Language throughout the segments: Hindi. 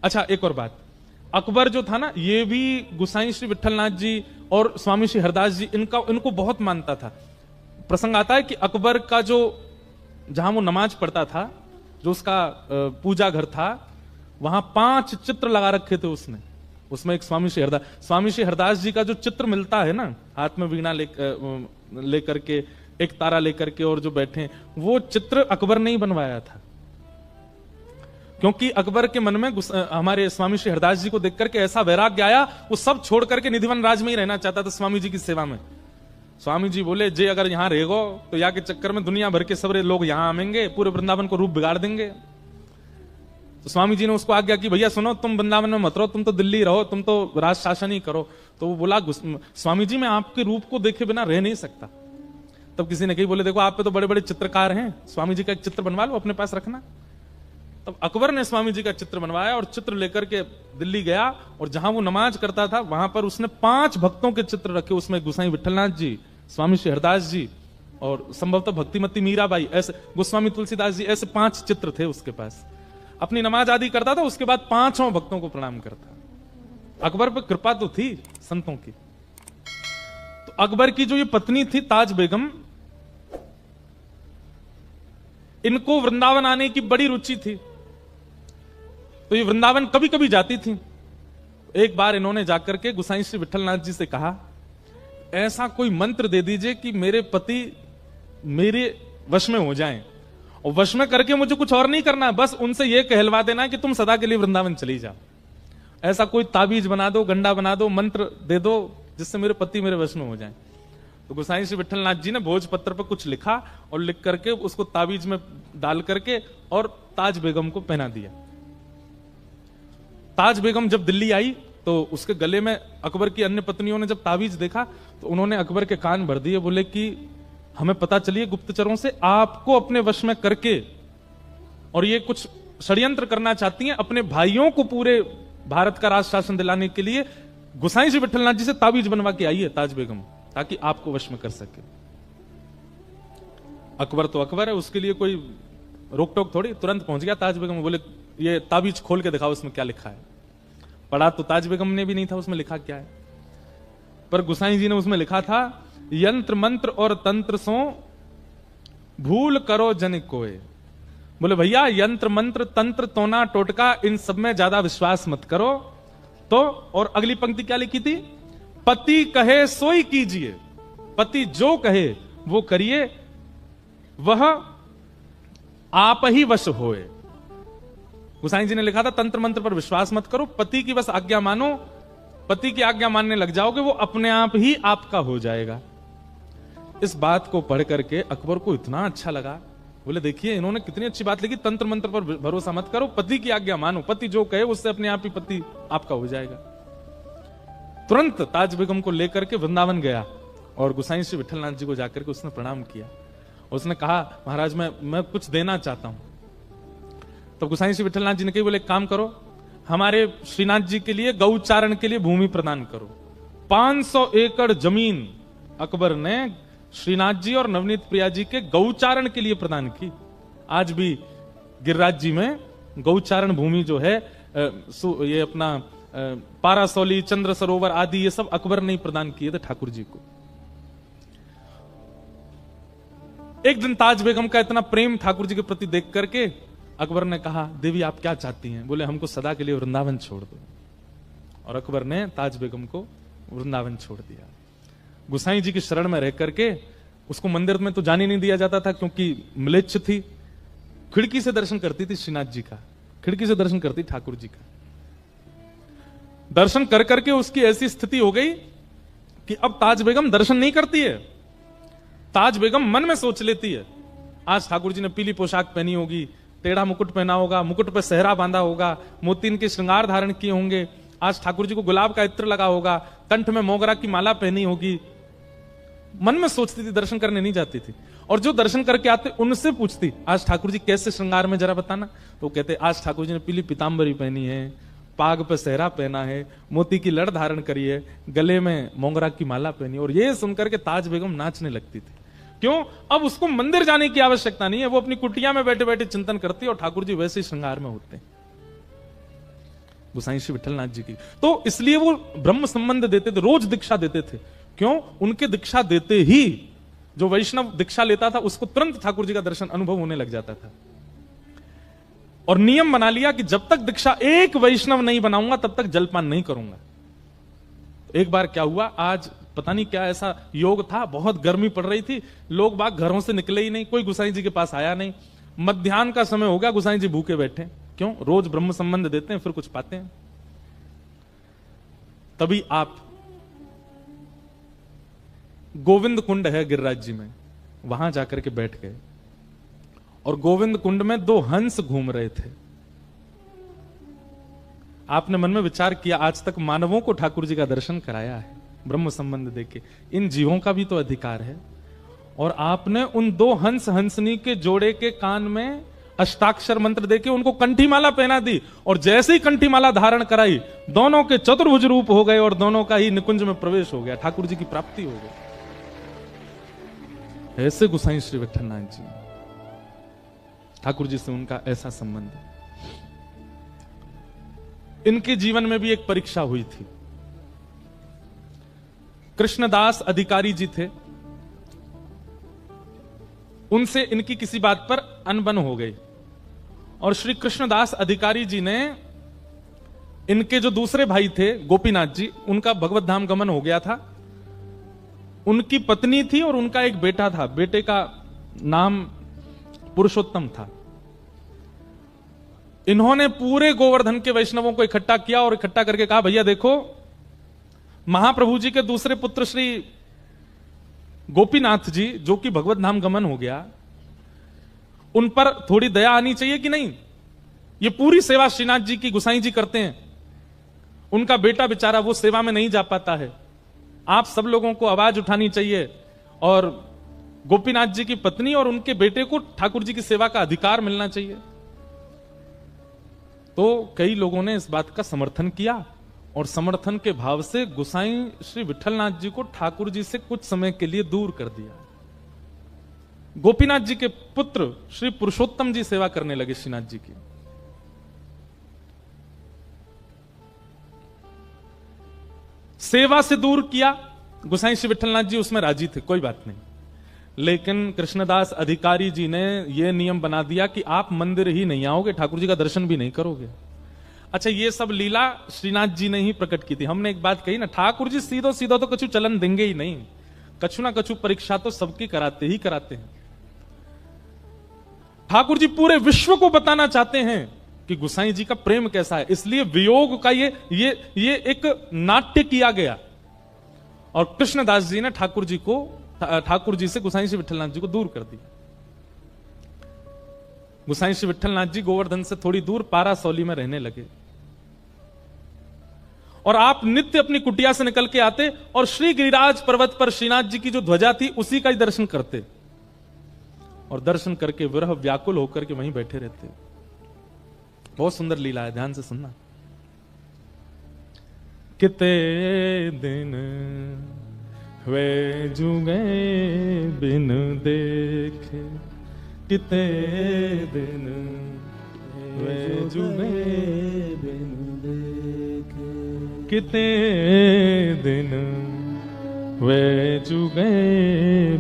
अच्छा, एक और बात, अकबर जो था ना, ये भी गुसाई श्री विठलनाथ जी और स्वामी श्री हरदास जी इनको बहुत मानता था। प्रसंग आता है कि अकबर का जो जहां वो नमाज पढ़ता था, जो उसका पूजा घर था, वहां 5 चित्र लगा रखे थे उसने। उसमें एक स्वामी श्री हरदास जी का जो चित्र मिलता है ना, हाथ में वीणा लेकर के, एक तारा लेकर के, और जो बैठे, वो चित्र अकबर ने ही बनवाया था। क्योंकि अकबर के मन में हमारे स्वामी श्री हरदास जी को देख करके ऐसा वैराग्य आया, वो सब छोड़ करके निधिवन राज में ही रहना चाहता था, स्वामी जी की सेवा में। स्वामी जी बोले, जे अगर यहां रहेगो तो यहाँ के चक्कर में दुनिया भर के सबरे लोग यहां आएंगे, पूरे वृंदावन को रूप बिगाड़ देंगे। तो स्वामी जी ने उसको आज्ञा की, भैया सुनो, तुम वृंदावन में मत रहो, तुम तो दिल्ली रहो, तुम तो राज शासन ही करो। तो वो बोला, स्वामी जी मैं आपके रूप को देखे बिना रह नहीं सकता। तब किसी ने कही, बोले देखो आप पे तो बड़े बड़े चित्रकार हैं, स्वामी जी का एक चित्र बनवा लो, अपने पास रखना। तब अकबर ने स्वामी जी का चित्र बनवाया और चित्र लेकर के दिल्ली गया, और जहां वो नमाज करता था वहां पर उसने 5 भक्तों के चित्र रखे। उसमें गोसाई विठलनाथ जी, स्वामी श्री हरदास जी, और संभवतः भक्तिमती मीराबाई, ऐसे गोस्वामी तुलसीदास जी, ऐसे 5 चित्र थे उसके पास। अपनी नमाज आदि करता था, उसके बाद 5 भक्तों को प्रणाम करता। अकबर पर कृपा तो थी संतों की। तो अकबर की जो ये पत्नी थी ताज बेगम, इनको वृंदावन आने की बड़ी रुचि थी, तो ये वृंदावन कभी कभी जाती थी। एक बार इन्होंने जाकर के गोसाई श्री विठलनाथ जी से कहा, ऐसा कोई मंत्र दे दीजिए कि मेरे पति मेरे वश में हो जाएं, और वश में करके मुझे कुछ और नहीं करना, बस उनसे यह कहलवा देना कि तुम सदा के लिए वृंदावन चली जाओ। ऐसा कोई ताबीज बना दो, गंडा बना दो, मंत्र दे दो, जिससे मेरे पति मेरे वश में हो जाएं। तो गोसाई श्री विठलनाथ जी ने भोजपत्र पर कुछ लिखा और लिख करके उसको ताबीज में डाल करके और ताज बेगम को पहना दिया। ताज बेगम जब दिल्ली आई तो उसके गले में, अकबर की अन्य पत्नियों ने जब ताबीज देखा तो उन्होंने अकबर के कान भर दिए, बोले कि हमें पता चलिए गुप्तचरों से, आपको अपने वश में करके, और ये कुछ षड्यंत्र करना चाहती हैं अपने भाइयों को पूरे भारत का राज शासन दिलाने के लिए। गोसाई श्री विठलनाथ जी से ताबीज बनवा के आई है ताज बेगम, ताकि आपको वश में कर सके। अकबर तो अकबर है, उसके लिए कोई रोक टोक थोड़ी, तुरंत पहुंच गया ताज बेगम। बोले ये ताबीज खोल के दिखाओ, उसमें क्या लिखा है। पढ़ा तो ताज बेगम ने भी नहीं था उसमें लिखा क्या है, पर गोसाई जी ने उसमें लिखा था, यंत्र मंत्र और तंत्र सो भूल करो जन कोय। बोले भैया, यंत्र मंत्र तंत्र तोना टोटका, इन सब में ज्यादा विश्वास मत करो। तो और अगली पंक्ति क्या लिखी थी, पति कहे सोई कीजिए, पति जो कहे वो करिए, वह आप ही वश होए। गोसाई जी ने लिखा था, तंत्र मंत्र पर विश्वास मत करो, पति की बस आज्ञा मानो, पति की आज्ञा मानने लग जाओगे, वो अपने आप ही आपका हो जाएगा। इस बात को पढ़ करके अकबर को इतना अच्छा लगा। बोले देखिए इन्होंने कितनी अच्छी बात लिखी, तंत्र मंत्र पर भरोसा मत करो, पति की आज्ञा मानो, पति जो कहे उससे अपने आप ही पति आपका हो जाएगा। तुरंत ताज बेगम को लेकर के वृंदावन गया और गोसाई श्री विठलनाथ जी को जाकर के उसने प्रणाम किया। उसने कहा, महाराज मैं कुछ देना चाहता हूं। तो गोसाई श्री विठलनाथ जी ने कही, बोले काम करो, हमारे श्रीनाथ जी के लिए गौचारण के लिए भूमि प्रदान करो। 500 एकड़ जमीन अकबर ने श्रीनाथ जी और नवनीत प्रिया जी के गौचारण के लिए प्रदान की। आज भी गिरिराज जी में गौचारण भूमि जो है, ये अपना पारासौली, चंद्र सरोवर आदि, ये सब अकबर ने प्रदान किए थे ठाकुर जी को। एक दिन ताज बेगम का इतना प्रेम ठाकुर जी के प्रति देख करके अकबर ने कहा, देवी आप क्या चाहती हैं? बोले हमको सदा के लिए वृंदावन छोड़ दो। और अकबर ने ताज बेगम को वृंदावन छोड़ दिया। गोसाई जी की शरण में रह करके, उसको मंदिर में तो जाने नहीं दिया जाता था क्योंकि म्लेच्छ थी, खिड़की से दर्शन करती थी श्रीनाथ जी का, खिड़की से दर्शन करती ठाकुर जी का। दर्शन कर करके उसकी ऐसी स्थिति हो गई कि अब ताज बेगम दर्शन नहीं करती है। ताज बेगम मन में सोच लेती है, आज ठाकुर जी ने पीली पोशाक पहनी होगी, टेढ़ा मुकुट पहना होगा, मुकुट पर सेहरा बांधा होगा, मोती के श्रृंगार धारण किए होंगे, आज ठाकुर जी को गुलाब का इत्र लगा होगा, कंठ में मोगरा की माला पहनी होगी। मन में सोचती थी, दर्शन करने नहीं जाती थी। और जो दर्शन करके आते उनसे पूछती, आज ठाकुर जी कैसे श्रृंगार में जरा बताना। तो कहते, आज ठाकुर जी ने पीली पीतांबरी पहनी है, पाग पे सेहरा पहना है, मोती की लड़ धारण करी है, गले में मोगरा की माला पहनी। और ये सुनकर के ताज बेगम नाचने लगती थी। क्यों? अब उसको मंदिर जाने की आवश्यकता नहीं है, वो अपनी कुटिया में बैठे बैठे चिंतन करती है और ठाकुर जी वैसे ही श्रृंगार में होते हैं। गोसाई श्री विठलनाथ जी की। तो इसलिए वो ब्रह्म संबंध देते थे, रोज दीक्षा देते थे। क्यों? उनके दीक्षा देते ही जो वैष्णव दीक्षा लेता था उसको तुरंत ठाकुर जी का दर्शन अनुभव होने लग जाता था। और नियम बना लिया कि जब तक दीक्षा एक वैष्णव नहीं बनाऊंगा तब तक जलपान नहीं करूंगा। एक बार क्या हुआ, आज पता नहीं क्या ऐसा योग था, बहुत गर्मी पड़ रही थी, लोग बाग घरों से निकले ही नहीं, कोई गोसाई जी के पास आया नहीं। मध्याह्न का समय हो गया, गोसाई जी भूखे बैठे। क्यों? रोज ब्रह्म संबंध देते हैं, फिर कुछ पाते हैं। तभी आप गोविंद कुंड है गिरिराज जी में, वहां जाकर के बैठ गए और गोविंद कुंड में 2 हंस घूम रहे थे। आपने मन में विचार किया, आज तक मानवों को ठाकुर जी का दर्शन कराया है ब्रह्म संबंध देके, इन जीवों का भी तो अधिकार है। और आपने उन 2 हंस हंसनी के जोड़े के कान में अष्टाक्षर मंत्र देके उनको कंठीमाला पहना दी, और जैसे ही कंठीमाला धारण कराई दोनों के चतुर्भुज रूप हो गए और दोनों का ही निकुंज में प्रवेश हो गया, ठाकुर जी की प्राप्ति हो गई। ऐसे गोसाई श्री विठलनाथ जी, ठाकुर जी से उनका ऐसा संबंध। इनके जीवन में भी एक परीक्षा हुई थी। कृष्णदास अधिकारी जी थे, उनसे इनकी किसी बात पर अनबन हो गई और श्री कृष्णदास अधिकारी जी ने, इनके जो दूसरे भाई थे गोपीनाथ जी, उनका भगवत धाम गमन हो गया था। उनकी पत्नी थी और उनका एक बेटा था, बेटे का नाम पुरुषोत्तम था। इन्होंने पूरे गोवर्धन के वैष्णवों को इकट्ठा किया और इकट्ठा करके कहा, भैया देखो, महाप्रभु जी के दूसरे पुत्र श्री गोपीनाथ जी, जो कि भगवत धाम गमन हो गया, उन पर थोड़ी दया आनी चाहिए कि नहीं? ये पूरी सेवा श्रीनाथ जी की गोसाई जी करते हैं, उनका बेटा बेचारा वो सेवा में नहीं जा पाता है। आप सब लोगों को आवाज उठानी चाहिए और गोपीनाथ जी की पत्नी और उनके बेटे को ठाकुर जी की सेवा का अधिकार मिलना चाहिए। तो कई लोगों ने इस बात का समर्थन किया और समर्थन के भाव से गोसाई श्री विठलनाथ जी को ठाकुर जी से कुछ समय के लिए दूर कर दिया। गोपीनाथ जी के पुत्र श्री पुरुषोत्तम जी सेवा करने लगे श्रीनाथ जी की। सेवा से दूर किया, गोसाई श्री विठलनाथ जी उसमें राजी थे, कोई बात नहीं। लेकिन कृष्णदास अधिकारी जी ने यह नियम बना दिया कि आप मंदिर ही नहीं आओगे, ठाकुर जी का दर्शन भी नहीं करोगे। अच्छा, ये सब लीला श्रीनाथ जी ने ही प्रकट की थी। हमने एक बात कही ना, ठाकुर जी सीधो सीधो तो कछु चलन देंगे ही नहीं, कछु ना कछु परीक्षा तो सबकी कराते ही कराते हैं। ठाकुर जी पूरे विश्व को बताना चाहते हैं कि गोसाई जी का प्रेम कैसा है, इसलिए वियोग का ये एक नाट्य किया गया और कृष्णदास जी ने ठाकुर जी से गोसाई श्री विठलनाथ जी को दूर कर दिया। गोसाई श्री विठलनाथ जी गोवर्धन से थोड़ी दूर पारासौली में रहने लगे और आप नित्य अपनी कुटिया से निकल के आते और श्री गिरिराज पर्वत पर श्रीनाथ जी की जो ध्वजा थी उसी का ही दर्शन करते और दर्शन करके विरह व्याकुल होकर के वहीं बैठे रहते। बहुत सुंदर लीला है, ध्यान से सुनना। किते दिन वे जुगे बिन देखे, किते दिन वे जुगे बिन देखे, किते दिन वे जुगे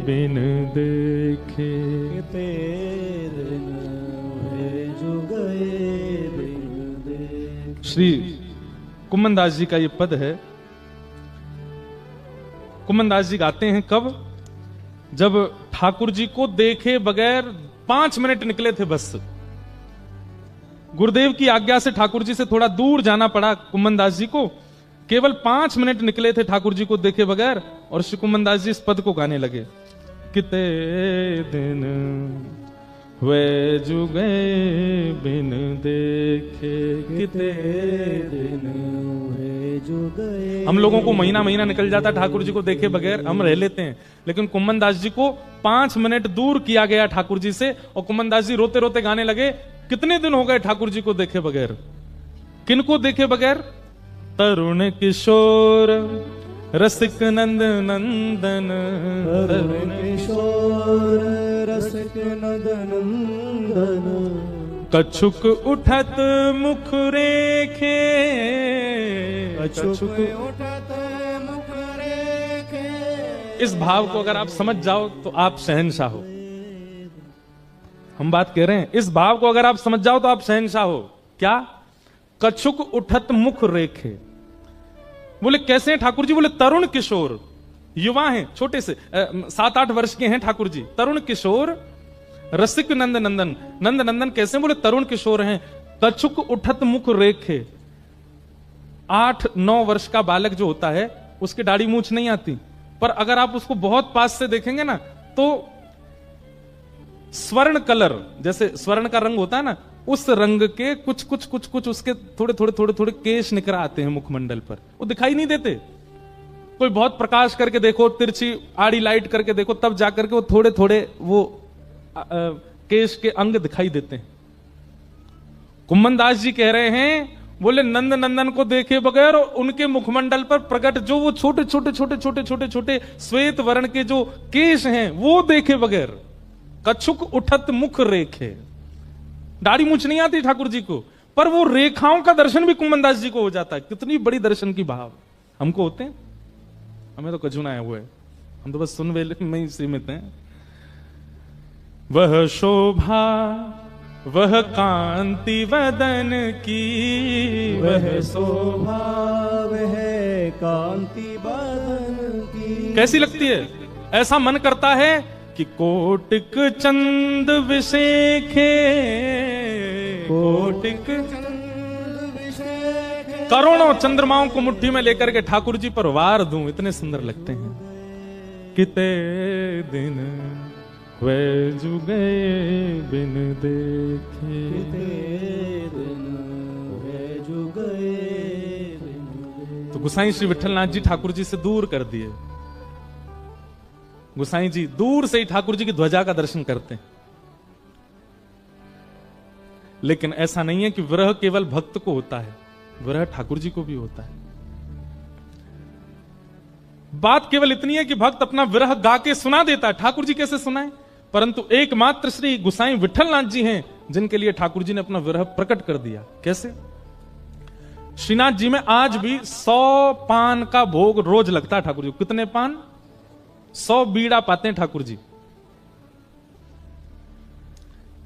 बिन देखे, किते दिन वे जुगे बिन देखे। श्री कुम्मनदास जी का ये पद है। कुम्मनदास जी गाते हैं कब? जब ठाकुर जी को देखे बगैर 5 मिनट निकले थे बस। गुरुदेव की आज्ञा से ठाकुर जी से थोड़ा दूर जाना पड़ा कुम्मनदास जी को, केवल 5 मिनट निकले थे ठाकुर जी को देखे बगैर और श्री कुम्मनदास जी इस पद को गाने लगे। किते दिन वे जुगे बिन देखे, किते दिन वे जुगे। हम लोगों को महीना महीना निकल जाता ठाकुर जी को देखे बगैर, हम रह लेते हैं, लेकिन कुम्मनदास जी को 5 मिनट दूर किया गया ठाकुर जी से और कुम्मनदास जी रोते रोते गाने लगे, कितने दिन हो गए ठाकुर जी को देखे बगैर। किनको देखे बगैर? तरुण किशोर रसिक नंद नंदन, तरुण किशोर रसिक नंद नंदन, कछुक उठत मुख रेखे, कछुक उठत मुख रेखे। इस भाव को अगर आप समझ जाओ तो आप शहंशाह हो। हम बात कह रहे हैं, इस भाव को अगर आप समझ जाओ तो आप शहंशाह हो। क्या? कछुक उठत मुख रेखे। बोले कैसे हैं ठाकुर जी? बोले तरुण किशोर, युवा हैं, छोटे से 7-8 वर्ष के हैं ठाकुर जी, तरुण किशोर, रसिक नंद नंदन। नंद नंदन कैसे? बोले तरुण किशोर हैं। कछुक उठत मुख रेखे। 8-9 वर्ष का बालक जो होता है उसकी दाढ़ी मूछ नहीं आती, पर अगर आप उसको बहुत पास से देखेंगे ना तो स्वर्ण कलर, जैसे स्वर्ण का रंग होता है ना, उस रंग के कुछ उसके थोड़े केश निकल आते हैं मुखमंडल पर, वो दिखाई नहीं देते। कोई बहुत प्रकाश करके देखो, तिरछी आड़ी लाइट करके देखो, तब जाकर के वो थोड़े वो केश के अंग दिखाई देते हैं। कुम्मन दास जी कह रहे हैं, बोले नंद नंदन को देखे बगैर उनके मुखमंडल पर प्रकट जो वो छोटे श्वेत वर्ण के जो केश हैं वो देखे बगैर, कछुक उठत मुख रेखे। दाढ़ी मूछ नहीं आती ठाकुर जी को, पर वो रेखाओं का दर्शन भी कुम्मन दास जी को हो जाता है। कितनी बड़ी दर्शन की भाव हमको होते हैं। हमें तो कछु ना आया हुआ है, हम तो बस सुन वेले में ही सीमित हैं। वह शोभा वह कांति वदन की, वह शोभा वह कांति बदन की। कैसी लगती है? ऐसा मन करता है कि कोटिक चंद विशेखे, कोटिक करोड़ों चंद्रमाओं को मुट्ठी में लेकर के ठाकुर जी पर वार दूं, इतने सुंदर लगते हैं। किते दिन वे जुगे बिन देखे, किते दिन वे जुगे बिन देखे। तो गोसाई श्री विठलनाथ जी ठाकुर जी से दूर कर दिए। गोसाई जी दूर से ही ठाकुर जी की ध्वजा का दर्शन करते हैं। लेकिन ऐसा नहीं है कि विरह केवल भक्त को होता है, विरह ठाकुर जी को भी होता है। बात केवल इतनी है कि भक्त अपना विरह गा के सुना देता है, ठाकुर जी कैसे सुनाए? परंतु एकमात्र श्री गोसाई विठलनाथ जी हैं जिनके लिए ठाकुर जी ने अपना विरह प्रकट कर दिया। कैसे? श्रीनाथ जी में आज भी 100 पान का भोग रोज लगता है ठाकुर जी। कितने पान? 100 बीड़ा पाते हैं ठाकुर जी।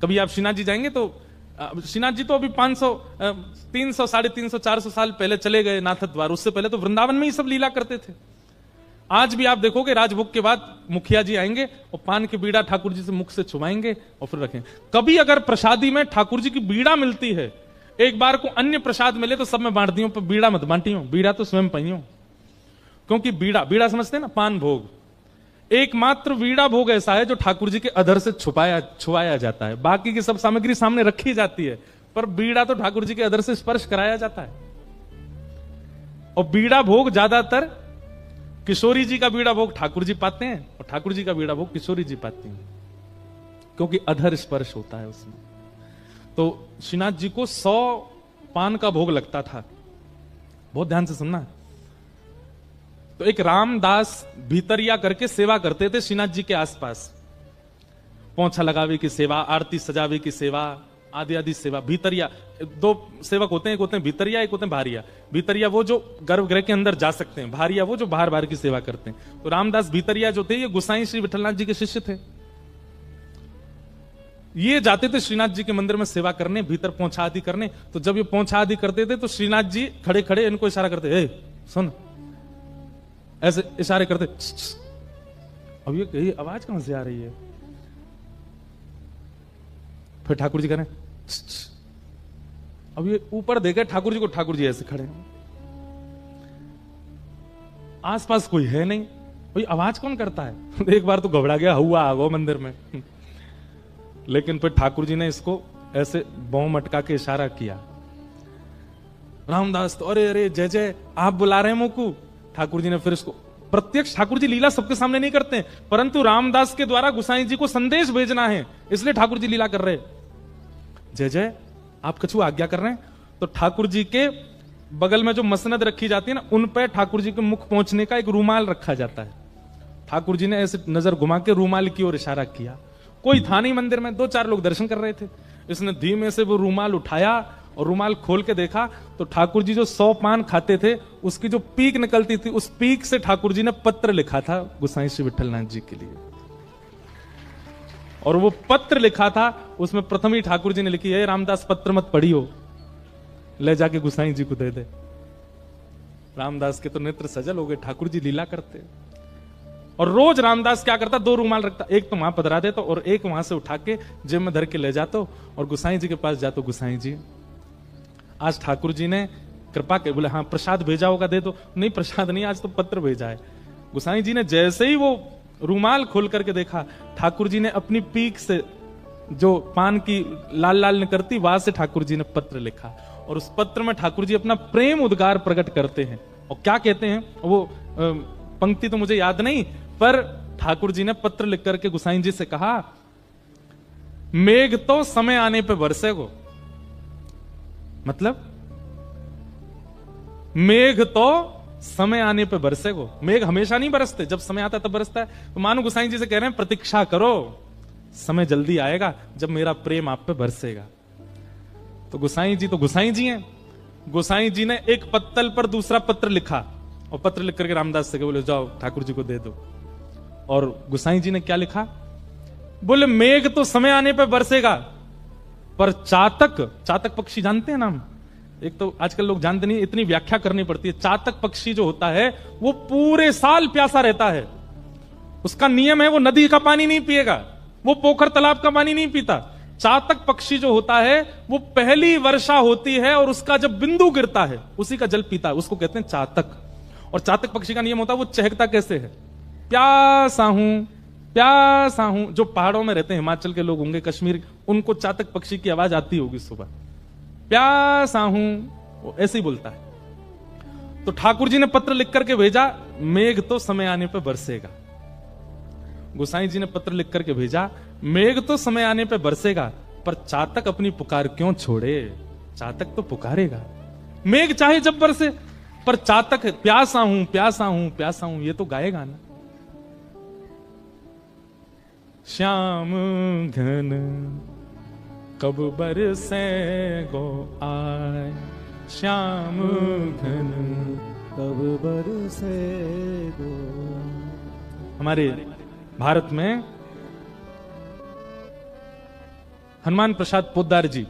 कभी आप श्रीनाथ जी जाएंगे तो श्रीनाथ जी तो अभी 500 300 350 400 साल पहले चले गए नाथ द्वार, उससे पहले तो वृंदावन में ही सब लीला करते थे। आज भी आप देखोगे राजभोग के बाद मुखिया जी आएंगे और पान की बीड़ा ठाकुर जी से मुख से छुपाएंगे और फिर रखें। कभी अगर प्रसादी में ठाकुर जी की बीड़ा मिलती है, एक बार को अन्य प्रसाद मिले तो सब में बांट दियो, पर बीड़ा मत बांटियो, बीड़ा तो स्वयं पहियो। क्योंकि बीड़ा समझते हैं ना, पान भोग। एकमात्र बीड़ा भोग ऐसा है जो ठाकुर जी के अधर से छुपाया जाता है। बाकी की सब सामग्री सामने रखी जाती है, पर बीड़ा तो ठाकुर जी के अधर से स्पर्श कराया जाता है। और बीड़ा भोग ज्यादातर किशोरी जी का बीड़ा भोग ठाकुर जी पाते हैं और ठाकुर जी का बीड़ा भोग किशोरी जी पाती हैं, क्योंकि अधर स्पर्श होता है उसमें। तो श्रीनाथ जी को 100 पान का भोग लगता था। बहुत ध्यान से सुनना। तो एक रामदास भीतरिया करके सेवा करते थे श्रीनाथ जी के आसपास। पोंछा लगावे की सेवा, आरती सजावे की सेवा, आदि आदि सेवा। भीतरिया 2 सेवक होते हैं, एक होते हैं भीतरिया, एक होते हैं भारिया। भीतरिया वो जो गर्भगृह के अंदर जा सकते हैं, भारिया वो जो बाहर बाहर की सेवा करते हैं। तो रामदास भीतरिया जो थे ये गोसाई श्री विठलनाथ जी के शिष्य थे। ये जाते थे श्रीनाथ जी के मंदिर में सेवा करने, भीतर पोंछा आदि करने। तो जब ये पोंछा आदि करते थे तो श्रीनाथ जी खड़े खड़े इनको इशारा करते, ए सुन, ऐसे इशारे करते। अब ये आवाज कहां से आ रही है? फिर ठाकुर जी कह रहे हैं, अब ये ऊपर देखे ठाकुर जी को, ठाकुर जी ऐसे खड़े हैं, आसपास कोई है नहीं, भाई आवाज कौन करता है? एक बार तो घबरा गया, हुआ आ गो मंदिर में। लेकिन फिर ठाकुर जी ने इसको ऐसे बौं मटका के इशारा किया। रामदास तो अरे अरे जय जय, आप बुला रहे हैं मोकू। ठाकुर जी ने फिर इसको प्रत्यक्ष, ठाकुर जी लीला सबके सामने नहीं करते हैं, परंतु रामदास के द्वारा गोसाई जी को संदेश भेजना है, इसलिए ठाकुर जी लीला कर रहे। जय जय, आप कछु आज्ञा कर रहे हैं। तो ठाकुर जी के बगल में जो मसनद रखी जाती है ना, उन पर ठाकुर जी के मुख पहुंचने का एक रूमाल रखा जाता है। ठाकुर जी ने ऐसे नजर घुमा के रूमाल की ओर इशारा किया। कोई था नहीं मंदिर में, 2-4 लोग दर्शन कर रहे थे। इसने धीमे से वो रूमाल उठाया और रूमाल खोल के देखा तो ठाकुर जी जो 100 पान खाते थे उसकी जो पीक निकलती थी, उस पीक से ठाकुर जी ने पत्र लिखा था गोसाई श्री विठलनाथ जी के लिए। और वो पत्र लिखा था, उसमें प्रथम ही ठाकुर जी ने लिखी है, रामदास पत्र मत पढ़ियो, ले जाके गोसाई जी को दे दे। रामदास के तो नेत्र सजल हो गए, ठाकुर जी लीला करते। और रोज रामदास क्या करता, 2 रूमाल रखता, एक तो वहां पधरा देता और एक वहां से उठा के जेब में धर के ले जाता और गोसाई जी के पास जातो, गोसाई जी आज ठाकुर जी ने कृपा के, बोले हाँ प्रसाद भेजा होगा दे दो। नहीं प्रसाद नहीं, आज तो पत्र भेजा है। गोसाई जी ने जैसे ही वो रूमाल खोल करके देखा, ठाकुर जी ने अपनी पीक से जो पान की लाल लाल निकलती वहां से ठाकुर जी ने पत्र लिखा। और उस पत्र में ठाकुर जी अपना प्रेम उद्गार प्रकट करते हैं। और क्या कहते हैं, वो पंक्ति तो मुझे याद नहीं, पर ठाकुर जी ने पत्र लिख करके गोसाई जी से कहा, मेघ तो समय आने पे बरसेगो। मतलब मेघ तो समय आने पे बरसेगो। मेघ हमेशा नहीं बरसते, जब समय आता तब बरसता है। तो मानो गोसाई जी से कह रहे हैं, प्रतीक्षा करो, समय जल्दी आएगा जब मेरा प्रेम आप पे बरसेगा। तो गोसाई जी हैं। गोसाई जी ने एक पत्तल पर दूसरा पत्र लिखा और पत्र लिख करके रामदास से बोले जाओ ठाकुर जी को दे दो। और गोसाई जी ने क्या लिखा, बोले मेघ तो समय आने पे बरसेगा, पर चातक पक्षी जानते हैं नाम, एक तो आजकल लोग जानते नहीं, इतनी व्याख्या करनी पड़ती है। चातक पक्षी जो होता है वो पूरे साल प्यासा रहता है। उसका नियम है वो नदी का पानी नहीं पिएगा, वो पोखर तालाब का पानी नहीं पीता। चातक पक्षी जो होता है वो पहली वर्षा होती है और उसका जब बिंदु गिरता है उसी का जल पीता है, उसको कहते हैं चातक। और चातक पक्षी का नियम होता है वो चहकता कैसे है, प्यासा हूं प्यासा हूं। जो पहाड़ों में रहते हैं, हिमाचल के लोग होंगे, कश्मीर, उनको चातक पक्षी की आवाज आती होगी सुबह, प्यासा हूं, वो ऐसे ही बोलता है। तो ठाकुर जी ने पत्र लिख करके भेजा, मेघ तो समय आने पे बरसेगा। गोसाई जी ने पत्र लिख करके भेजा, मेघ तो समय आने पे बरसेगा, पर चातक अपनी पुकार क्यों छोड़े, चातक तो पुकारेगा। मेघ चाहे जब बरसे, पर चातक प्यासा हूं प्यासा हूं प्यासा हूं, ये तो गाएगा ना। श्याम घन कब बरसे गो आए, श्याम घन कब बरसे गो। हमारे भारत में हनुमान प्रसाद पोद्दार जी